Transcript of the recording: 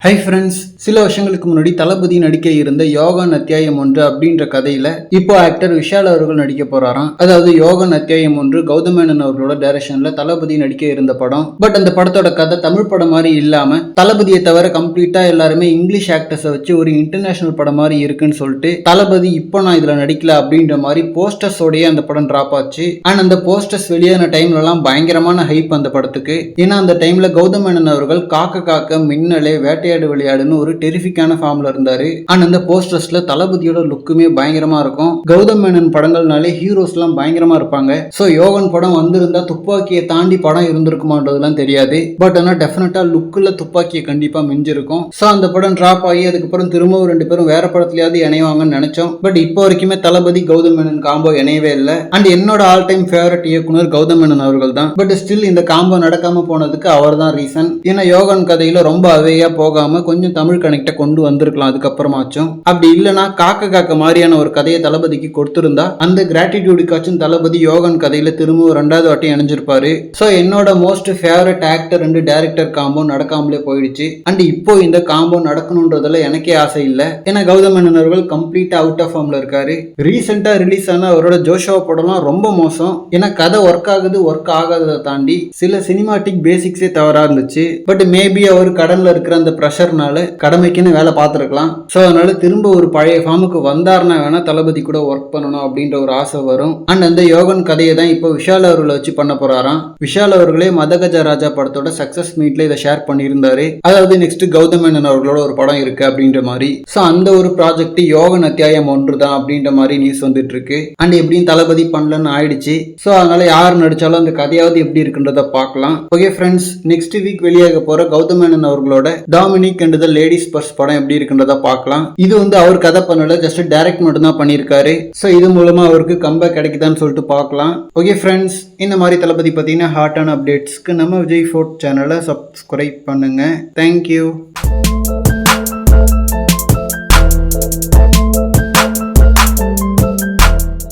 Hi friends, சில வருஷங்களுக்கு முன்னாடி தளபதி நடிக்க இருந்த யோகன் அத்தியாயம் 1 அப்படின்ற கதையில இப்போ ஆக்டர் விஷால் அவர்கள் நடிக்க போறாராம். அதாவது யோகன் அத்தியாயம் 1 கௌதம் மேனன் அவர்களோட டைரக்ஷன்ல தளபதி நடிக்க இருந்த படம். பட் அந்த படத்தோட கதை தமிழ் படம் மாதிரி இல்லாம தளபதியை தவிர கம்ப்ளீட்டா எல்லாருமே இங்கிலீஷ் ஆக்டர்ஸை வச்சு ஒரு இன்டர்நேஷனல் படம் மாதிரி இருக்குன்னு சொல்லிட்டு தளபதி இப்போ நான் இதுல நடிக்கல அப்படின்ற மாதிரி போஸ்டர்ஸோடய அந்த படம் டிராப் ஆச்சு. அண்ட் அந்த போஸ்டர்ஸ் வெளியான டைம்ல எல்லாம் பயங்கரமான ஹைப் அந்த படத்துக்கு. ஏன்னா அந்த டைம்ல கௌதம் மேனன் அவர்கள் காக்க காக்க மின்னலே வேட்டை விளையாடுன்னு ஒரு டெரிஃபிக்கான ஃபார்ம்ல இருந்தாரு. அண்ட் அந்த போஸ்டர்ஸ்ல தளபதியோட லுக்குமே பயங்கரமா இருக்கும். கௌதம் மேனன் படங்கள்னாலே ஹீரோஸ் எல்லாம் பயங்கரமா இருப்பாங்க. சோ யோகன் படம் வந்திருந்தா துப்பாக்கியை தாண்டி படம் இருந்திருக்குமான்றதுலாம் தெரியாது. பட் ஆனா டெஃபினட்டா லுக்ல துப்பாக்கியை கண்டிப்பா மிஞ்சிருக்கும். சோ அந்த படம் டிராப் ஆகி அதுக்கப்புறம் திரும்பவும் ரெண்டு பேரும் வேற படத்துலயாவது இணைவாங்கன்னு நினைச்சோம். பட் இப்போ வரைக்குமே தளபதி கௌதம் மேனன் காம்போ இணையவே இல்லை. அண்ட் என்னோட ஆல் டைம் ஃபேவரட் இயக்குனர் கௌதம் மேனன் அவர்கள் தான். பட் ஸ்டில் இந்த காம்போ நடக்காம போனதுக்கு அவர் தான் ரீசன். ஏன்னா யோகன் கதையில ரொம்ப அவையா போகாம கொஞ்சம் தமிழ் கனெக்ட கொண்டு வந்திருக்கலாம் அதுக்கப்புறமாச்சும். அப்படி இல்லைன்னா காக்க மாதிரியான ஒரு கதையை தளபதிக்கு கொடுத்திருந்தா அந்த கிராட்டிடியூடுக்காச்சும் தளபதி யோகன் கதையில திரும்பவும் ரெண்டாவது வாட்டி இணைஞ்சிருப்பாரு. சோ என்னோட most favourite actor and director combo நடக்காமலே போயிடுச்சு. அண்ட் இப்போ இந்த காம்போ நடக்கணும்ன்றதுல எனக்கே ஆசை இல்லை. ஏன்னா கௌதம் மேனன் அவர்கள் கம்ப்ளீட்டா அவுட் ஆஃப் ஃபார்ம்ல இருக்காரு. ரீசெண்டா ரிலீஸ் ஆன அவரோட ஜோஷோவா படம்லாம் ரொம்ப மோசம். ஏன்னா கதை ஒர்க் ஆகுது ஒர்க் ஆகாததை தாண்டி சில சினிமாட்டிக் பேசிக்ஸே தவறா இருந்துச்சு. பட் மேபி அவர் கடன்ல இருக்கிற அந்த ப்ரெஷர்னால கடமைக்குன்னு வேலை பார்த்துருக்கலாம். ஸோ அதனால திரும்ப ஒரு பழைய ஃபார்முக்கு வந்தாருன்னா வேணா தளபதி கூட ஒர்க் பண்ணணும் அப்படின்ற ஒரு ஆசை வரும். அண்ட் அந்த யோகன் கதையை தான் இப்போ விஷால் அவர்களை வச்சு பண்ண போறாராம். விஷால் அவர்களே மதகஜ ராஜா படத்தோட சக்சஸ் மீட்ல இதை ஷேர் பண்ணியிருந்தாரு. அதாவது நெக்ஸ்ட் கௌதம் மேனன் அவர்களோட ஒரு படம் இருக்கு அப்படின்ற மாதிரி. ஸோ அந்த ஒரு ப்ராஜெக்ட் யோகன் அத்தியாயம் 1 தான் அப்படின்ற மாதிரி நியூஸ் வந்துட்டு இருக்கு. அண்ட் எப்படியும் தளபதி பண்ணலன்னு ஆயிடுச்சு. ஸோ அதனால யார் நடிச்சாலும் அந்த கதையாவது எப்படி இருக்குன்றத பார்க்கலாம். ஓகே ஃப்ரெண்ட்ஸ், நெக்ஸ்ட் வீக் வெளியாக போற கௌதம் மேனன் அவர்களோட Dominic and the ladies purse படம் எப்படி இருக்குன்றத பார்க்கலாம். இது அவர் கதை பண்ணல, ஜஸ்ட் டைரக்ட் மட்டும் தான் பண்ணியிருக்காரு. ஸோ இது மூலமா அவருக்கு கம்பேக் கிடைக்குதான்னு சொல்லிட்டு பார்க்கலாம். ஓகே ஃப்ரெண்ட்ஸ், இந்த மாதிரி தளபதி பார்த்தீங்கன்னா ஹாட்டான அப்டேட்ஸ்க்கு நம்ம விஜய் ஃபோர்ட் சேனலை சப்ஸ்கிரைப் பண்ணுங்க. தேங்க்யூ.